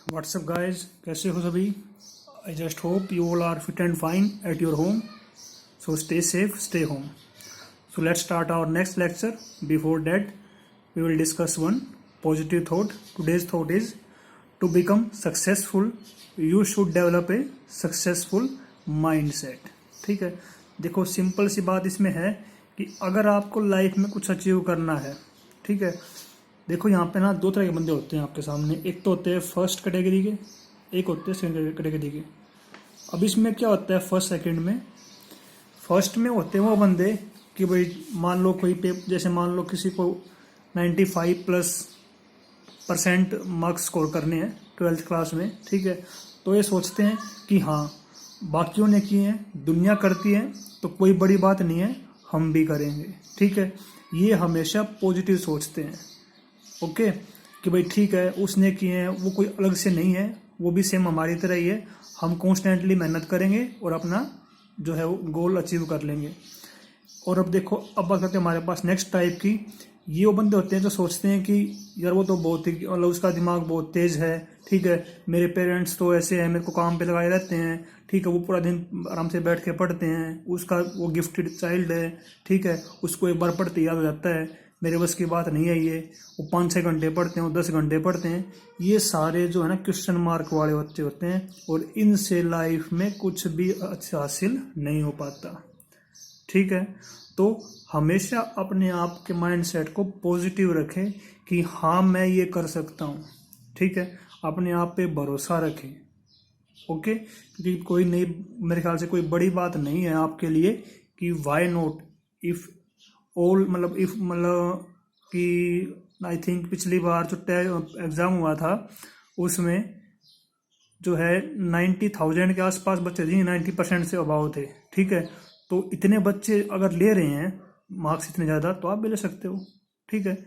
What's up guys, कैसे हो सभी। I just hope you all are fit and fine at your home. So stay safe, stay home. So let's start our next lecture. Before that, we will discuss one positive thought. Today's thought is to become successful, you should develop a successful mindset. ठीक है, देखो simple सी बात इसमें है कि अगर आपको लाइफ में कुछ अचीव करना है, ठीक है, देखो यहाँ पे ना दो तरह के बंदे होते हैं आपके सामने। एक तो होते हैं फर्स्ट कैटेगरी के, एक होते हैं सेकंड कैटेगरी के। अब इसमें क्या होता है फर्स्ट सेकंड में, फर्स्ट में होते हैं वो बंदे कि भाई मान लो कोई जैसे मान लो किसी को 95% मार्क्स स्कोर करने हैं 12th क्लास में, ठीक है, तो ये सोचते हैं कि हाँ बाकियों ने किए हैं, दुनिया करती है तो कोई बड़ी बात नहीं है, हम भी करेंगे। ठीक है, ये हमेशा पॉजिटिव सोचते हैं। ओके, कि भाई ठीक है उसने किए हैं, वो कोई अलग से नहीं है, वो भी सेम हमारी तरह ही है, हम कॉन्स्टेंटली मेहनत करेंगे और अपना जो है वो गोल अचीव कर लेंगे। और अब देखो, अब बात करते हैं हमारे पास नेक्स्ट टाइप की। ये वो बंदे होते हैं जो सोचते हैं कि यार वो तो बहुत ही मतलब उसका दिमाग बहुत तेज है, ठीक है, मेरे पेरेंट्स तो ऐसे हैं, मेरे को काम पे लगाए रहते हैं, ठीक है, वो पूरा दिन आराम से बैठ के पढ़ते हैं, उसका वो गिफ्टेड चाइल्ड है, ठीक है, उसको एक बार पढ़ते याद हो जाता है, मेरे बस की बात नहीं है ये, वो 5-6 घंटे पढ़ते हैं, वो 10 घंटे पढ़ते हैं। ये सारे जो है ना क्वेश्चन मार्क वाले बच्चे होते हैं और इनसे लाइफ में कुछ भी अच्छा हासिल नहीं हो पाता। ठीक है, तो हमेशा अपने आप के माइंडसेट को पॉजिटिव रखें कि हाँ मैं ये कर सकता हूँ। ठीक है, अपने आप पे भरोसा रखें। ओके, क्योंकि कोई नहीं, मेरे ख्याल से कोई बड़ी बात नहीं है आपके लिए कि वाई नॉट इफ ऑल, मतलब इफ मतलब कि आई थिंक पिछली बार जो एग्ज़ाम हुआ था उसमें जो है 90,000 के आसपास बच्चे थे, 90% से अबाव थे। ठीक है, तो इतने बच्चे अगर ले रहे हैं मार्क्स इतने ज़्यादा, तो आप भी ले सकते हो। ठीक है,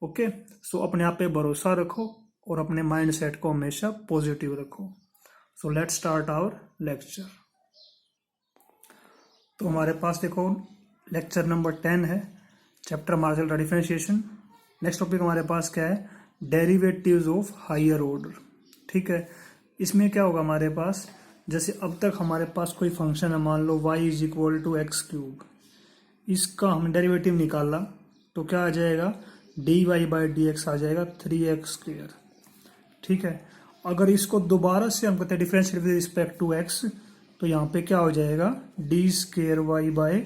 ओके, सो अपने आप पे भरोसा रखो और अपने माइंड सेट को हमेशा पॉजिटिव रखो। So let's start our lecture. तो हमारे पास देखो लेक्चर नंबर 10 है, chapter marshal law differentiation. Next topic हमारे पास क्या है, डेरिवेटिव्स ऑफ हायर ऑर्डर। ठीक है, इसमें क्या होगा हमारे पास, जैसे अब तक हमारे पास कोई फंक्शन है, मान लो y is equal to x cube, इसका हमने डेरिवेटिव निकाला तो क्या आ जाएगा, dy बाई डी एक्स आ जाएगा 3x²। ठीक है, अगर इसको दोबारा से हम कहते हैं differentiate with respect to x, तो यहाँ पे क्या हो जाएगा, d² बाई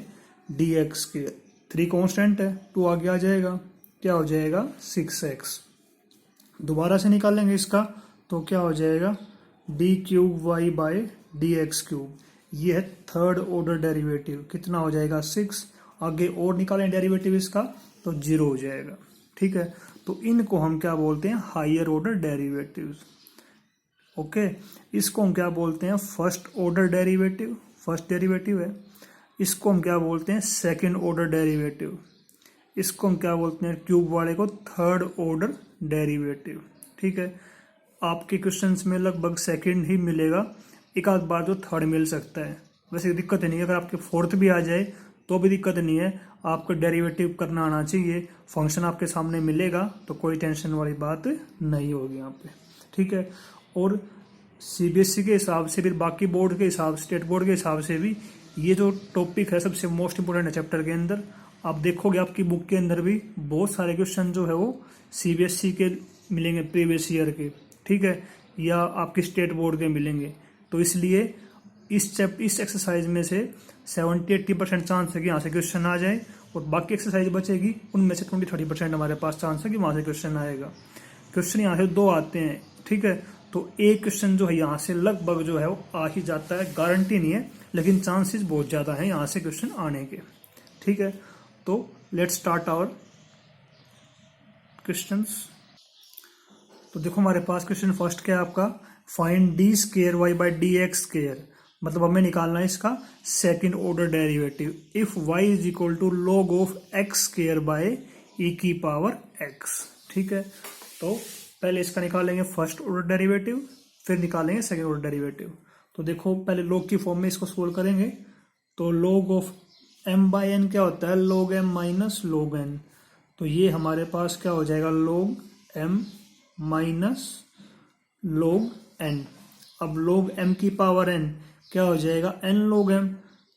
डी एक्स²। 3 कॉन्स्टेंट है, 2 आगे आ जाएगा, क्या हो जाएगा 6x। दोबारा से निकालेंगे इसका तो क्या हो जाएगा, d³ बाई डी एक्स³। ये है थर्ड ऑर्डर डेरिवेटिव, कितना हो जाएगा 6। आगे और निकालें डेरिवेटिव इसका तो 0 हो जाएगा। ठीक है, तो इनको हम क्या बोलते हैं, हायर ऑर्डर डेरिवेटिव्स। ओके, इसको हम क्या बोलते हैं, first order derivative, first derivative है। इसको हम क्या बोलते हैं, सेकंड ऑर्डर डेरिवेटिव। इसको हम क्या बोलते हैं, क्यूब वाले को थर्ड ऑर्डर डेरिवेटिव। ठीक है, आपके क्वेश्चंस में लगभग सेकंड ही मिलेगा, एक आध बार जो थर्ड मिल सकता है, वैसे दिक्कत नहीं है। अगर आपके फोर्थ भी आ जाए तो भी दिक्कत नहीं है, आपको डेरिवेटिव करना आना चाहिए। फंक्शन आपके सामने मिलेगा तो कोई टेंशन वाली बात नहीं होगी यहाँ पे। ठीक है, और सीबीएसई के हिसाब से, फिर बाकी बोर्ड के हिसाब से, स्टेट बोर्ड के हिसाब से भी ये जो टॉपिक है सबसे मोस्ट इंपोर्टेंट है चैप्टर के अंदर। आप देखोगे आपकी बुक के अंदर भी बहुत सारे क्वेश्चन जो है वो सीबीएसई के मिलेंगे प्रीवियस ईयर के, ठीक है, या आपके स्टेट बोर्ड के मिलेंगे। तो इसलिए इस एक्सरसाइज में से 70-80% चांस है कि यहाँ से क्वेश्चन आ जाए, और बाकी एक्सरसाइज बचेगी उनमें से 20-30% हमारे पास चांस है कि वहाँ से क्वेश्चन आएगा। क्वेश्चन यहाँ से 2 आते हैं, ठीक है, तो एक क्वेश्चन जो है यहाँ से लगभग जो है वो आ ही जाता है, गारंटी नहीं है लेकिन चांसेस बहुत ज़्यादा हैं यहाँ से क्वेश्चन आने के। ठीक है, तो लेट्स स्टार्ट आवर क्वेश्चंस। तो देखो हमारे पास क्वेश्चन फर्स्ट क्या है आपका, फाइंड d² बाई डी एक्स², मतलब हमें निकालना है इसका second order derivative. If y is equal to log of x² by e⁻x। ठीक है, तो पहले इसका निकालेंगे फर्स्ट ऑर्डर डेरिवेटिव, फिर निकालेंगे सेकंड ऑर्डर डेरिवेटिव। तो देखो पहले log की फॉर्म में इसको सोल्व करेंगे, तो log of m by n क्या होता है, log m minus log n। तो ये हमारे पास क्या हो जाएगा, log m minus log n। अब log m की पावर n क्या हो जाएगा, n log m,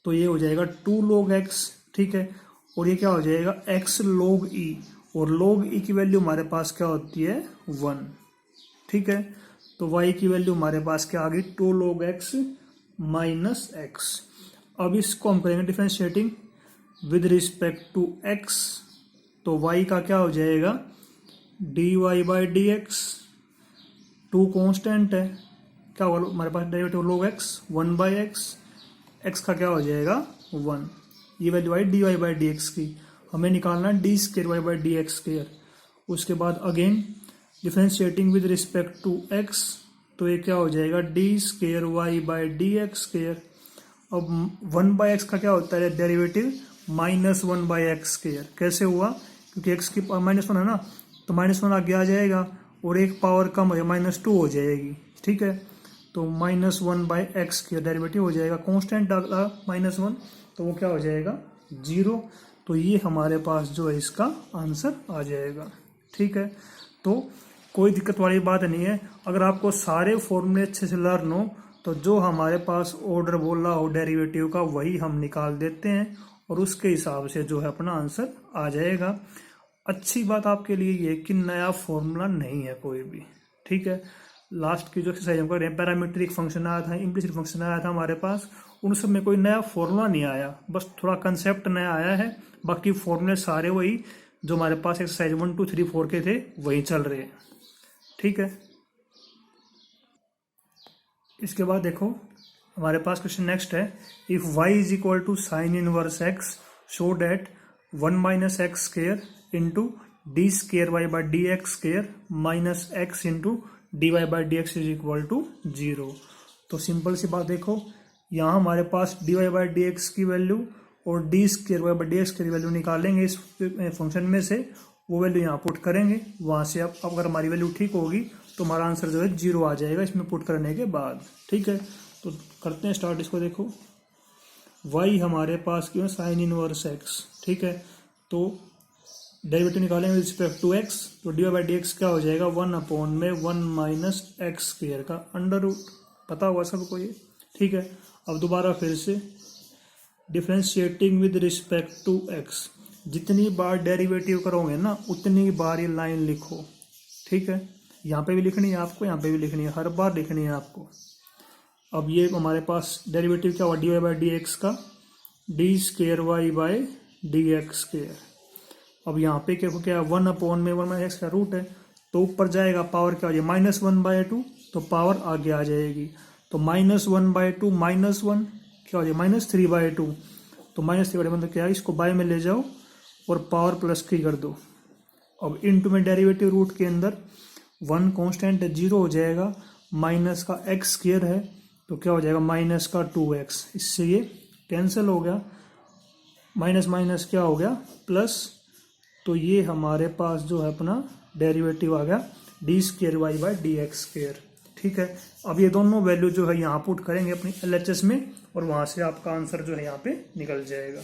तो ये हो जाएगा 2 log x, ठीक है। और ये क्या हो जाएगा, x log e, और log e की वैल्यू हमारे पास क्या होती है 1, ठीक है। तो y की वैल्यू हमारे पास क्या आ गई 2 log x माइनस x। अब इसको हम करेंगे differentiating with respect to x, तो y का क्या हो जाएगा dy by d x, 2 constant है, क्या होगा हमारे पास derivative log x 1 by x, x का क्या हो जाएगा 1, ये value I d y by d x की, हमें निकालना है d square y by d x square. उसके बाद again differentiating with respect to x, तो ये क्या हो जाएगा D square y by d x square. अब 1 बाई एक्स का क्या होता है derivative minus 1 by x square. कैसे हुआ, क्योंकि x की पावर -1 है ना, तो -1 आगे आ जाएगा और एक पावर कम है -2 हो जाएगी, ठीक है। तो -1 बाई एक्स स्केयर डेरिवेटिव हो जाएगा, कॉन्स्टेंट डाला -1 तो वो क्या हो जाएगा 0। तो ये हमारे पास जो है इसका आंसर आ जाएगा, ठीक है। तो कोई दिक्कत वाली बात नहीं है, अगर आपको सारे फॉर्मूले अच्छे से लर्न हो तो जो हमारे पास ऑर्डर बोला हो डेरिवेटिव का वही हम निकाल देते हैं और उसके हिसाब से जो है अपना आंसर आ जाएगा। अच्छी बात आपके लिए ये कि नया फॉर्मूला नहीं है कोई भी, ठीक है। लास्ट की जो एक्सरसाइज हम कर रहे हैं पैरामीट्रिक फंक्शन आया था, इम्प्लिसिट फंक्शन आया था हमारे पास, उन सब में कोई नया फॉर्मूला नहीं आया, बस थोड़ा कंसेप्ट नया आया है, बाकी फॉर्मूले सारे वही जो हमारे पास एक्सरसाइज 1 2 3 4 के थे वही चल रहे हैं, ठीक है। इसके बाद देखो हमारे पास क्वेश्चन नेक्स्ट है, if y is equal to sine inverse x show that 1 minus x square into d square y by d x square minus x into d y by d x is equal to 0। तो simple सी बात देखो, यहाँ हमारे पास d y by d x की value और d square y by d x की वैल्यू निकालेंगे इस फंक्शन में से, वो वैल्यू यहाँ पुट करेंगे, वहाँ से अब अगर हमारी वैल्यू ठीक होगी तो हमारा आंसर जो है 0 आ जाएगा इसमें पुट करने के बाद, ठीक है। तो करते हैं स्टार्ट इसको। देखो y हमारे पास क्यों साइन इनवर्स x, ठीक है। तो डेरिवेटिव निकालेंगे विद रिस्पेक्ट टू x, तो d y by d x क्या हो जाएगा 1/1 माइनस एक्स स्क्वायर का अंडर रूट, पता होगा सबको ये, ठीक है। अब दोबारा फिर से differentiating with respect to x, जितनी बार डेरिवेटिव करोगे ना उतनी बार ये लाइन लिखो, ठीक है। यहाँ पे भी लिखनी है आपको, यहाँ पे भी लिखनी है, हर बार लिखनी है आपको। अब ये हमारे पास डेरिवेटिव क्या हुआ d y by d x का d square y by d x square. अब यहाँ पे क्या 1/1 एक्स का रूट है, तो ऊपर जाएगा पावर क्या हो जाएगा -1/2, तो पावर आगे आ जाएगी, तो -1/2 -1 क्या हो जाएगा -3/2, तो -3/2 मतलब क्या है, इसको बाय में ले जाओ और पावर प्लस की कर दो। अब इनटू में डेरिवेटिव रूट के अंदर 1 कांस्टेंट है 0 हो जाएगा, माइनस का एक्स स्क्वायर है तो क्या हो जाएगा माइनस का 2x, इससे ये कैंसिल हो गया, माइनस माइनस क्या हो गया प्लस, तो ये हमारे पास जो है अपना डेरिवेटिव आ गया d square y by d x square, ठीक है। अब ये दोनों वैल्यू जो है यहाँ पुट करेंगे अपनी LHS में और वहाँ से आपका आंसर जो है यहाँ पे निकल जाएगा,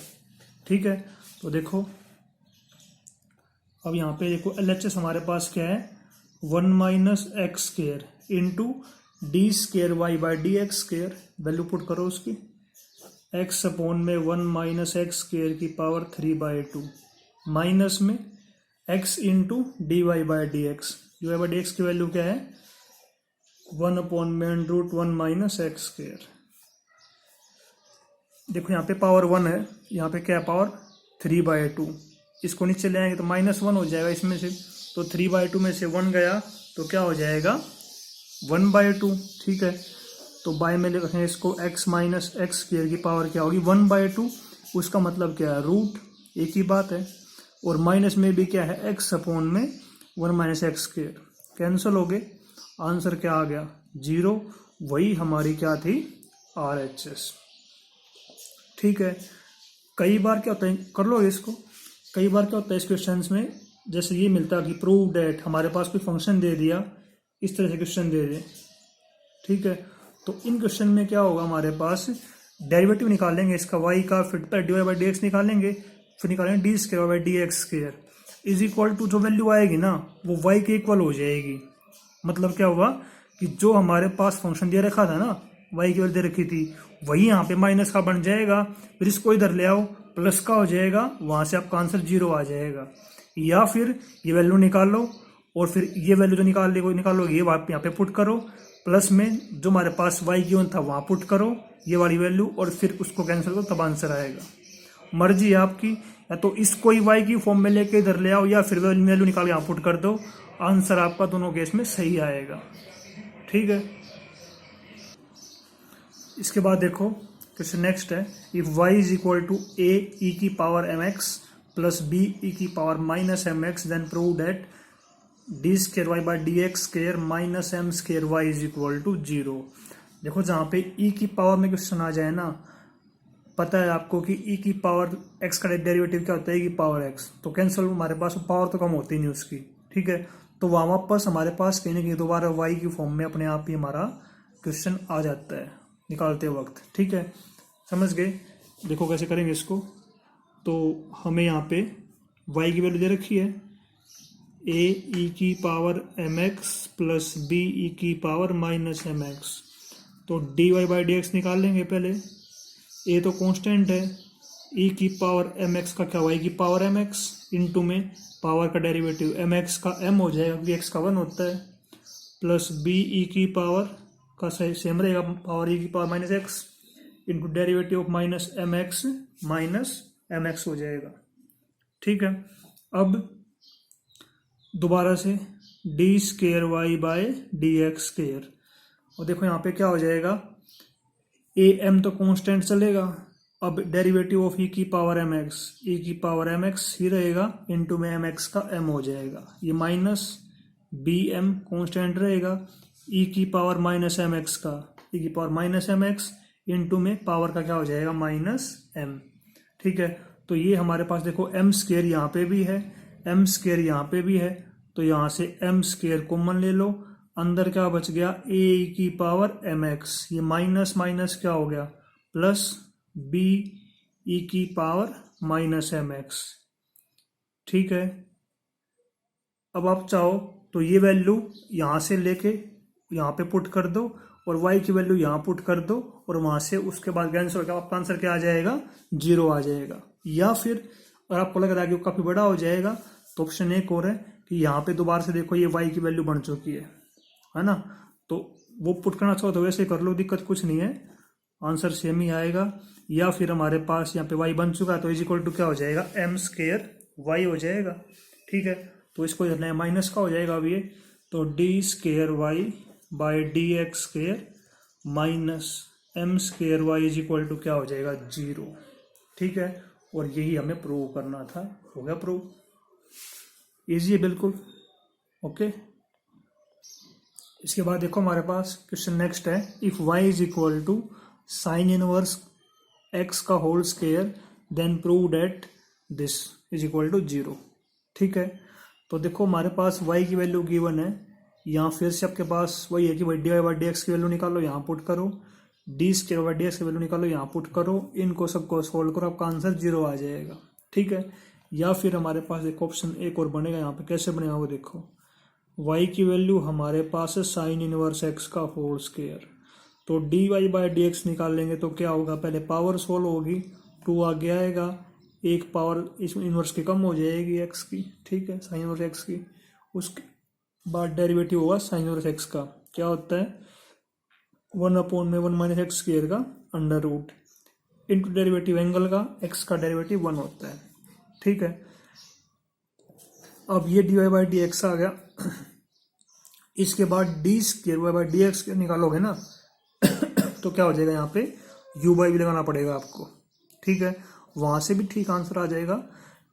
ठीक है। तो देखो अब यहाँ पे देखो LHS हमारे पास क्या है 1 minus x square into d square y by d x square, value put करो उसकी, x अपॉन में 1 माइनस एक्स स्क्वायर की पावर 3/2 माइनस में x into d y by d x, d y by d x की value क्या है 1/√1 minus x square. देखो यहाँ पे पावर 1 है, यहाँ पे क्या है पावर 3/2, इसको नीचे ले आएंगे तो -1 हो जाएगा इसमें से, तो 3/2 में से 1 गया तो क्या हो जाएगा 1/2, ठीक है। तो बाय में लिखेंगे इसको x माइनस एक्स स्क्वायर की पावर क्या होगी 1/2, उसका मतलब क्या है रूट, एक ही बात है, और माइनस में भी क्या है x अपॉन में 1 माइनस एक्स स्क्वायर, कैंसिल हो गए, आंसर क्या आ गया 0, वही हमारी क्या थी RHS, ठीक है। कई बार क्या होता है, कर लो इसको, कई बार क्या होता है इस क्वेश्चन में जैसे ये मिलता है कि प्रूव डेट, हमारे पास कोई फंक्शन दे दिया, इस तरह से क्वेश्चन दे दे, ठीक है। तो इन क्वेश्चन में क्या होगा हमारे पास डेरिवेटिव निकालेंगे इसका y का, फिर d y by d x निकालेंगे, फिर निकालेंगे d square by d x square is equal to जो वैल्यू आएगी ना वो y के इक्वल हो जाएगी। मतलब क्या होगा कि जो हमारे पास फंक्शन दे रखा था ना, वाई की वैल्यू दे रखी थी, वही यहाँ पे माइनस का बन जाएगा, फिर इसको इधर ले आओ, प्लस का हो जाएगा, वहां से आपका आंसर 0 आ जाएगा। या फिर ये वैल्यू निकाल लो और फिर ये वैल्यू जो निकालोगे ये यहाँ पे पुट करो, प्लस में जो हमारे पास वाई गिवन था वहां पुट करो ये वाली वैल्यू, और फिर उसको कैंसिल करो, तब आंसर आएगा। मर्जी है आपकी, या तो इसको ही वाई की फॉर्म में लेके इधर ले आओ, या फिर वैल्यू निकाल के यहाँ पुट कर दो, आंसर आपका दोनों केस में सही आएगा। ठीक है। इसके बाद देखो क्वेश्चन नेक्स्ट है, if y is equal to a e की power mx plus b e की power minus mx then prove that d square y by d x square minus m square y is equal to 0। देखो जहाँ पे e की power में question आ जाए ना, पता है आपको कि e की पावर x का डेरिवेटिव क्या होता है, e की पावर x, तो कैंसिल, हमारे पास पावर तो कम होती नहीं उसकी। ठीक है, तो वहाँ वापस हमारे पास कहीं ना कहीं दोबारा y की फॉर्म में अपने आप ही हमारा क्वेश्चन आ जाता है निकालते वक्त। ठीक है, समझ गए। देखो कैसे करेंगे इसको, तो हमें यहाँ पे y की वैल्यू दे रखी है a e की power mx plus b e की पावर माइनस mx, तो dy बाई डी एक्स निकाल लेंगे पहले। a तो कांस्टेंट है, e की पावर mx का क्या, y की पावर mx इंटू में पावर का डेरिवेटिव mx का m हो जाएगा क्योंकि x का 1 होता है, प्लस b e की पावर का सेम रहेगा, पावर e की power minus x into derivative of minus m x हो जाएगा। ठीक है, अब दोबारा से d square y by d x square, और देखो यहाँ पे क्या हो जाएगा, ए एम तो कांस्टेंट चलेगा, अब डेरिवेटिव ऑफ ई की पावर एम एक्स, ई की पावर एम एक्स ही रहेगा, इंटू में एम एक्स का एम हो जाएगा, ये माइनस बी एम कांस्टेंट रहेगा, ई की पावर माइनस एम एक्स का, ई की power minus m x into में पावर का क्या हो जाएगा, माइनस एम। ठीक है, तो ये हमारे पास देखो एम स्केयर यहाँ पे भी है, एम स्केयर यहाँ पे भी है, तो यहाँ से एम स्केयर कॉमन ले लो, अंदर क्या बच गया, ए की पावर एम एक्स, ये माइनस माइनस क्या हो गया, प्लस बी ई की पावर माइनस एम एक्स। ठीक है, अब आप चाहो तो ये वैल्यू यहाँ से लेके यहाँ पे पुट कर दो और y की वैल्यू यहाँ पुट कर दो, और वहां से उसके बाद कैंसिल होगा, आपका आंसर क्या आ जाएगा, 0 आ जाएगा। या फिर अगर आपको लग रहा है कि काफी बड़ा हो जाएगा, तो ऑप्शन एक और है कि यहाँ पे दोबारा से देखो ये y की वैल्यू बन चुकी है ना, तो वो पुट करना चाहो तो वैसे कर लो, दिक्कत कुछ नहीं है, आंसर सेम ही आएगा। या फिर हमारे पास यहाँ पे y बन चुका है, तो इज इक्वल टू क्या हो जाएगा, एम स्केयर वाई हो जाएगा। ठीक है, तो इसको इधर माइनस का हो जाएगा अब ये, तो d square y by d x square minus m square y is equal to क्या हो जाएगा, 0। ठीक है, और यही हमें प्रूव करना था, हो गया प्रूव, इजी है बिल्कुल। ओके, इसके बाद देखो हमारे पास क्वेश्चन नेक्स्ट है, if y is equal to sine inverse x का whole square then prove that this is equal to 0। ठीक है, तो देखो हमारे पास y की वैल्यू गिवन है, यहाँ फिर से आपके पास वही है कि भाई d y by d x की वैल्यू निकालो, यहाँ पुट करो, d square by d x की वैल्यू निकालो, यहाँ पुट करो, इनको सबको सोल्व करो, आपका आंसर 0 आ जाएगा। ठीक है, या फिर हमारे पास एक ऑप्शन एक और बनेगा, यहाँ पे कैसे बनेगा वो देखो, y की वैल्यू हमारे पास है साइन इनवर्स x का होल स्केयर, तो d y by d x निकाल लेंगे तो क्या होगा, पहले पावर सोल्व होगी, 2 आगे आएगा, एक पावर इस इनवर्स की कम हो जाएगी x की। ठीक है, साइन इनवर्स x की, उसके बाद डेरिवेटिव होगा साइन इनवर्स x का, क्या होता है 1/1 माइनस एक्स स्क्वायर का under root into derivative angle का, x का डेरिवेटिव 1 होता है। ठीक है, अब ये d y by d x आ गया, इसके बाद d square y by d x निकालोगे ना तो क्या हो जाएगा, यहाँ पे यू बाई भी लगाना पड़ेगा आपको। ठीक है, वहां से भी ठीक आंसर आ जाएगा,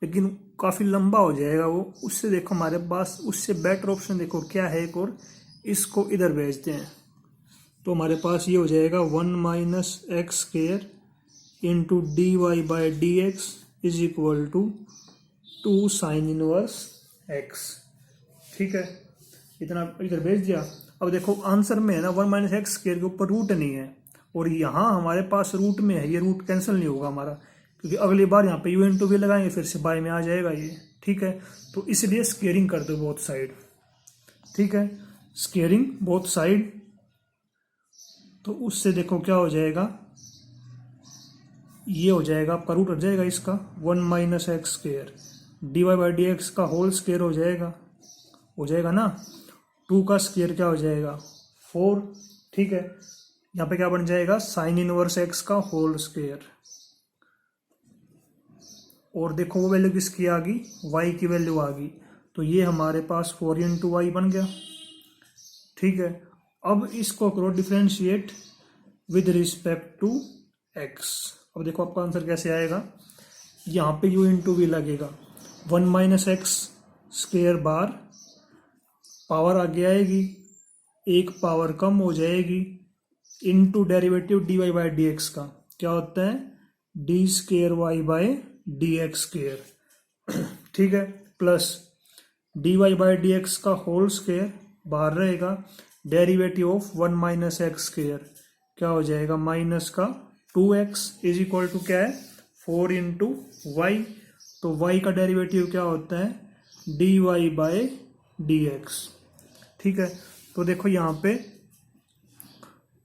लेकिन काफी लंबा हो जाएगा वो, उससे देखो हमारे पास उससे बेटर ऑप्शन देखो क्या है एक और, इसको इधर भेजते हैं, तो हमारे पास ये हो जाएगा 1 minus x square into d y by d x is equal to 2 sine inverse x. ठीक है, इतना इधर भेज दिया। अब देखो आंसर में है ना 1 माइनस एक्स स्क्वायर के ऊपर रूट नहीं है, और यहाँ हमारे पास रूट में है, ये रूट कैंसिल नहीं होगा हमारा, क्योंकि अगली बार यहाँ पे यू इंटू भी लगाएंगे, फिर से बाय में आ जाएगा ये। ठीक है, तो इसलिए स्केयरिंग कर दो बोथ साइड। ठीक है, स्केयरिंग बोथ साइड, तो उससे देखो क्या हो जाएगा, ये हो जाएगा आपका रूट हट जाएगा इसका 1 minus x square, d y by d x का होल स्केयर हो जाएगा ना। 2 का स्केयर क्या हो जाएगा 4, ठीक है। यहाँ पे क्या बन जाएगा साइन इनवर्स एक्स का होल स्केयर, और देखो वो वैल्यू किसकी आ गई, वाई की वैल्यू आ गई, तो ये हमारे पास 4 इंटू वाई बन गया, ठीक है। अब इसको करो differentiate with respect to x. अब देखो आपका आंसर कैसे आएगा, यहाँ पे u इंटू वी लगेगा, 1 माइनस एक्स स्क्वेयर बार, पावर आगे आएगी, एक पावर कम हो जाएगी, into derivative d y by d x का क्या होता है d square y by d x square, ठीक है, plus d y by d x का होल स्क्वेयर बाहर रहेगा, derivative of 1 minus x square क्या हो जाएगा माइनस का 2x इज इक्वल टू क्या है 4 इंटू वाई, तो y का डेरिवेटिव क्या होता है d y by d x, ठीक है। तो देखो यहाँ पे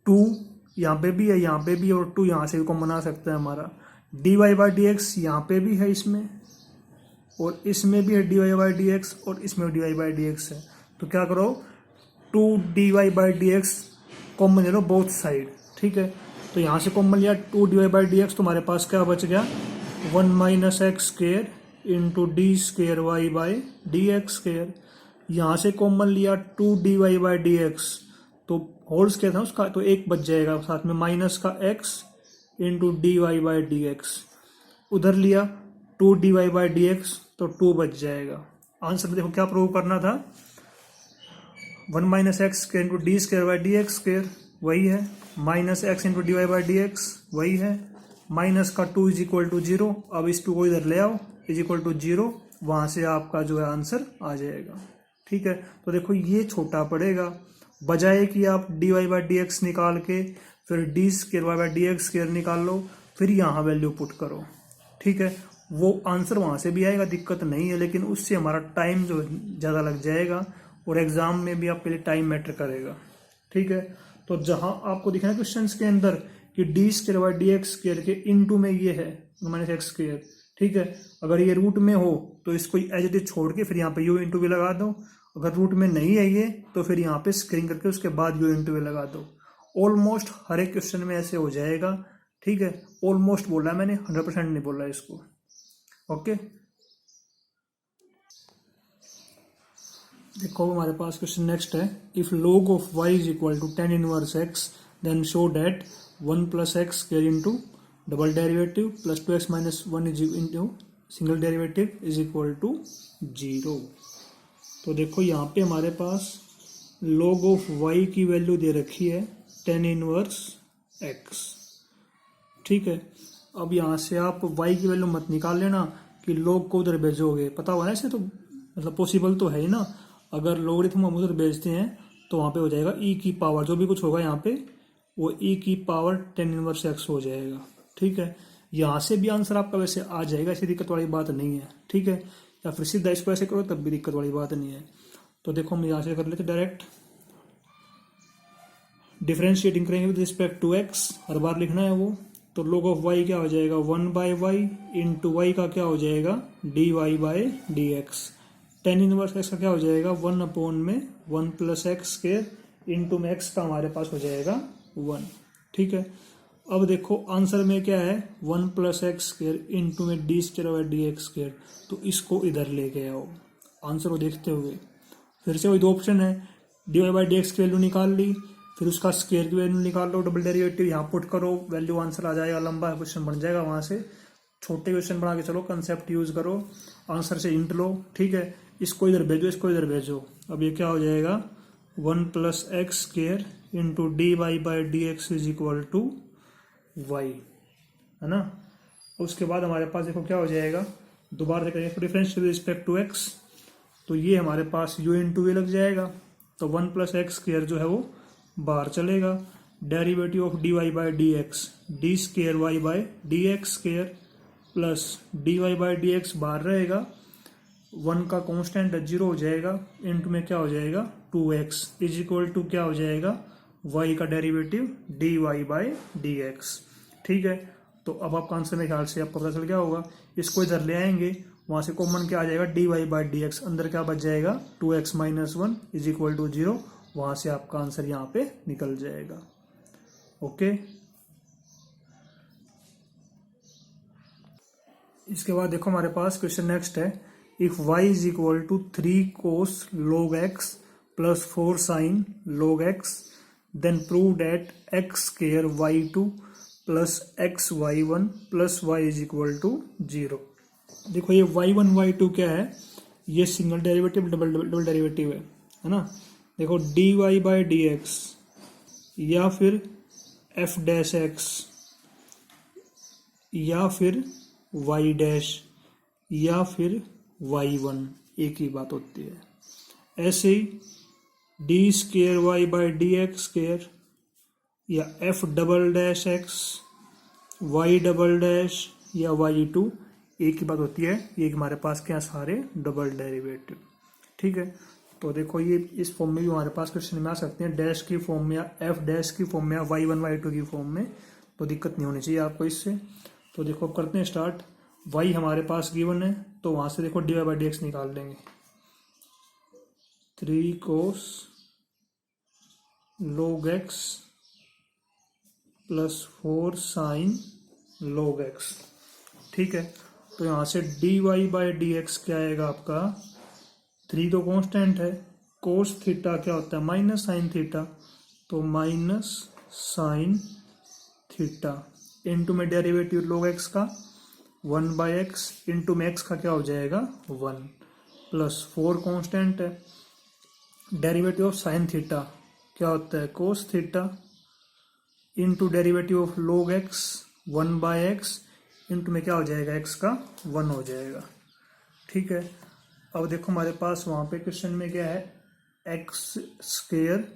2 यहाँ पे भी है, यहाँ पे भी, और 2 यहाँ से भी कॉमन बना सकता है हमारा, d y by d x यहाँ पे भी है इसमें, और इसमें भी है d y by d x, और इसमें d y by d x है, तो क्या करो 2 d y by d x common ले लो बोथ साइड, ठीक है। तो यहाँ से कॉमन लिया 2 d y by d x, तो हमारे पास क्या बच गया 1 minus x square into d square y by d x square. यहाँ से कॉमन लिया 2 d y by d x, तो होल स्क्वेयर था उसका, तो एक बच जाएगा साथ में माइनस का x into d y by d x, उधर लिया 2 d y by d x, तो 2 बच जाएगा। आंसर देखो क्या प्रूव करना था 1 minus x square into d square by d x square वही है, minus x into d y by d x वही है, माइनस का 2 इज इक्वल टू 0, अब इस 2 को इधर ले आओ इज इक्वल टू 0, वहाँ से आपका जो है आंसर आ जाएगा, ठीक है। तो देखो ये छोटा पड़ेगा, बजाय कि आप d y by d x निकाल के फिर d square y by d x square निकाल लो, फिर यहाँ वैल्यू पुट करो, ठीक है, वो आंसर वहाँ से भी आएगा, दिक्कत नहीं है, लेकिन उससे हमारा टाइम जो ज़्यादा लग जाएगा, और एग्जाम में भी आपके लिए टाइम मैटर करेगा, ठीक है। तो जहां आपको दिखा है क्वेश्चंस के अंदर कि D square by d x square के इनटू में ये है माइनस एक्स स्क्वेयर, ठीक है, अगर ये रूट में हो तो इसको एज इट इज छोड़ के फिर यहाँ पे यू इंटू भी लगा दो, अगर रूट में नहीं है ये तो फिर यहाँ पे स्क्रीन करके उसके बाद यू इंटू भी लगा दो। ऑलमोस्ट हर एक क्वेश्चन में ऐसे हो जाएगा, ठीक है, ऑलमोस्ट बोला है मैंने, 100% नहीं बोला इसको, ओके। देखो हमारे पास क्वेश्चन नेक्स्ट है, if log of y is equal to tan inverse x then show that 1 plus x square into double derivative plus 2x minus 1 is into single derivative is equal to 0। तो देखो यहाँ पे हमारे पास log of y की वैल्यू दे रखी है tan इनवर्स x, ठीक है। अब यहाँ से आप y की वैल्यू मत निकाल लेना कि log को उधर भेजोगे, पता होगा ना ऐसे, तो मतलब पॉसिबल तो है ही ना, अगर लोगरिथम हम उधर भेजते हैं तो वहाँ पे हो जाएगा e की पावर, जो भी कुछ होगा यहाँ पे वो e की पावर tan इनवर्स x हो जाएगा, ठीक है। यहाँ से भी आंसर आपका वैसे आ जाएगा, ऐसी दिक्कत वाली बात नहीं है, ठीक है, या फिर सीधा इसको ऐसे करो तब भी दिक्कत वाली बात नहीं है। तो देखो हम यहाँ से कर लेते डायरेक्ट डिफ्रेंशिएटिंग करेंगे विद रिस्पेक्ट टू x, हर बार लिखना है वो, तो log ऑफ y क्या हो जाएगा 1 बाई वाई इंटू वाई का क्या हो जाएगा d y by d x, tan inverse x का क्या हो जाएगा 1 अपॉन में 1 प्लस एक्स स्क्वेयर इंटू में एक्स का हमारे पास हो जाएगा 1, ठीक है। अब देखो आंसर में क्या है 1 प्लस एक्स स्क्वेयर इंटू में D square by d x square, तो इसको इधर लेके आओ आंसर को देखते हुए, फिर से वही 2 ऑप्शन है, d y by d x की वैल्यू निकाल ली, फिर उसका स्क्वेयर की वैल्यू निकाल लो, डबल डेरिवेटिव यहाँ पुट करो, वैल्यू आंसर आ जाएगा, लंबा क्वेश्चन बन जाएगा, वहाँ से छोटे क्वेश्चन बना के चलो, कंसेप्ट यूज करो, आंसर से इंट लो, ठीक है। इसको इधर भेजो, इसको इधर भेजो, अब ये क्या हो जाएगा 1 plus x square into d y by d x is equal to y, है ना। उसके बाद हमारे पास देखो क्या हो जाएगा, दोबारा करेंगे difference with respect to x, तो ये हमारे पास u इंटू वी लग जाएगा, तो 1 प्लस एक्स स्क्वेयर जो है वो बाहर चलेगा, derivative of d y by d x d square y by d x square plus d y by d x बाहर रहेगा, 1 का कांस्टेंट 0 हो जाएगा, इनटू में क्या हो जाएगा 2x इज इक्वल टू क्या हो जाएगा y का डेरिवेटिव dy/dx। ठीक है, तो अब आपका आंसर मेरे ख्याल से आपको पता चल गया होगा। इसको इधर ले आएंगे, वहां से कॉमन क्या आ जाएगा dy/dx, अंदर क्या बच जाएगा 2x - 1 इज इक्वल टू 0, वहां से आपका आंसर यहाँ पे निकल जाएगा। ओके, इसके बाद देखो हमारे पास क्वेश्चन नेक्स्ट है, if y is equal to 3 cos log x plus 4 sin log x then prove that x square y2 plus x y1 plus y is equal to 0। देखो ये y1 y2 क्या है, ये सिंगल डेरिवेटिव डबल डेरिवेटिव है ना। देखो dy/dx या फिर f डैश x या फिर y डैश या फिर y1 एक ही बात होती है। ऐसे ही डी स्क्वेयर y/dx स्क्वेयर या f double dash x y double dash या y2 एक ही बात होती है। ये हमारे पास क्या सारे डबल डेरिवेटिव। ठीक है, तो देखो ये इस फॉर्म में भी हमारे पास क्वेश्चन में आ सकते हैं, डैश की फॉर्म में या f डैश की फॉर्म में या y1 y2 की फॉर्म में, तो दिक्कत नहीं होनी चाहिए आपको इससे। तो देखो अब करते हैं स्टार्ट। y हमारे पास गिवन है, तो वहां से देखो dy/dx निकाल लेंगे। 3 cos log x plus 4 sin log x। ठीक है, तो यहां से dy/dx क्या आएगा आपका, 3 तो कांस्टेंट है, cos थीटा क्या होता है माइनस साइन थीटा, तो माइनस साइन थीटा इनटू में डेरिवेटिव log x का 1/x इंटू में x का क्या हो जाएगा 1 प्लस 4 कांस्टेंट है, डेरिवेटिव ऑफ साइन थीटा क्या होता है cos theta into derivative of log x 1/x into में क्या हो जाएगा x का 1 हो जाएगा। ठीक है, अब देखो हमारे पास वहां पे क्वेश्चन में क्या है x स्क्वायर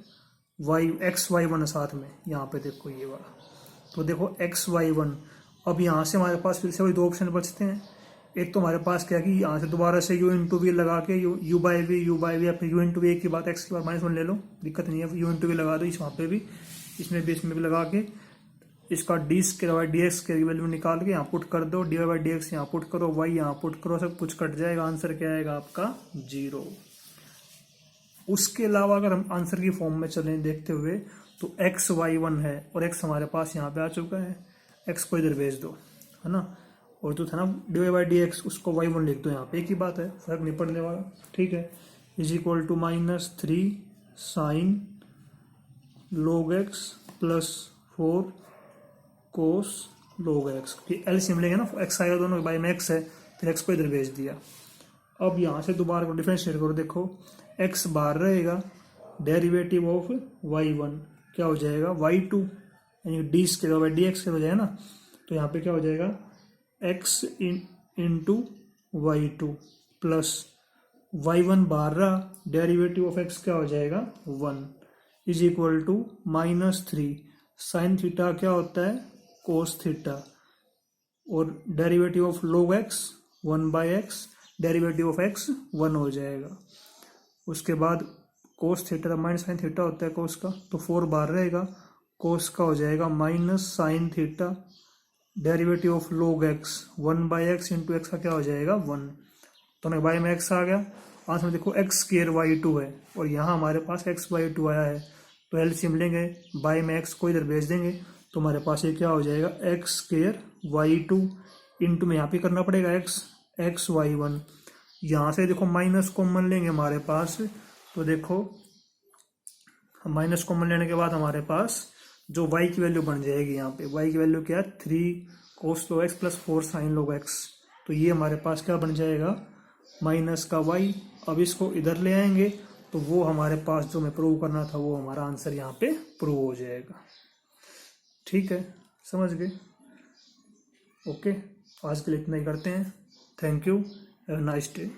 y साथ में, यहाँ पे देखो ये वाला, तो देखो x y1। अब यहाँ से हमारे पास फिर से वही 2 ऑप्शन बचते हैं। एक तो हमारे पास क्या कि यहाँ से दोबारा से u इंटू वी लगा के u बाई वी या फिर u इंटू वी, एक की बात x की बात -1 ले लो, दिक्कत नहीं है, u इंटू वी लगा दो इस वहाँ पे भी, इसमें भी लगा के इसका d स्क्वायर dx के वैल्यू निकाल के यहाँ पुट कर दो, dy/dx यहाँ पुट करो, y यहाँ पुट करो, सब कुछ कट जाएगा, आंसर क्या आएगा आपका 0। उसके अलावा अगर हम आंसर की फॉर्म में चलें देखते हुए, तो x y1 है और x हमारे पास यहाँ पे आ चुका है, x को इधर भेज दो, है ना, और जो था ना dy/dx उसको y1 लिख दो, यहाँ पे एक ही बात है, फर्क नहीं पड़ने वाला। ठीक है, is equal to -3 sine log x plus 4 cos log x, LCM लेंगे ना, x आएगा दोनों बाई में x है, फिर x को इधर भेज दिया। अब यहाँ से दोबारा को डिफरेंशिएट करो, देखो x बाहर रहेगा, डेरिवेटिव ऑफ y1 क्या हो जाएगा y2 यानी डी स्क्वायर dx के हो जाएगा ना, तो यहाँ पे क्या हो जाएगा x into y2 plus y1 बाहर रहा, डेरिवेटिव ऑफ x क्या हो जाएगा 1 is equal to -3 sine theta क्या होता है कोस थीटा, और derivative of log x 1/x, derivative of x 1 हो जाएगा। उसके बाद cos theta minus sine theta होता है कोस का, तो 4 बाहर रहेगा, कोस का हो जाएगा minus sine theta, derivative of log x 1/x into x का क्या हो जाएगा 1, तो हमें बाई में x आ गया। आंसर में देखो x स्क्वायर y2 है और यहाँ हमारे पास x/y2 आया है, तो एलसीएम लेंगे, बाई में x को इधर भेज देंगे, तो हमारे पास ये क्या हो जाएगा x स्क्वायर y2 इंटू में यहाँ पे करना पड़ेगा x y1, यहाँ से देखो माइनस कॉमन लेंगे हमारे पास, तो देखो माइनस कॉमन लेने के बाद हमारे पास जो y की वैल्यू बन जाएगी, यहाँ पे y की वैल्यू क्या है 3 cos log x plus 4 sin log x, तो ये हमारे पास क्या बन जाएगा माइनस का y। अब इसको इधर ले आएंगे तो वो हमारे पास जो हमें प्रूव करना था वो हमारा आंसर यहाँ पे प्रूव हो जाएगा। ठीक है, समझ गए। ओके, आज के लिए इतना ही करते हैं। Thank you, have a nice day.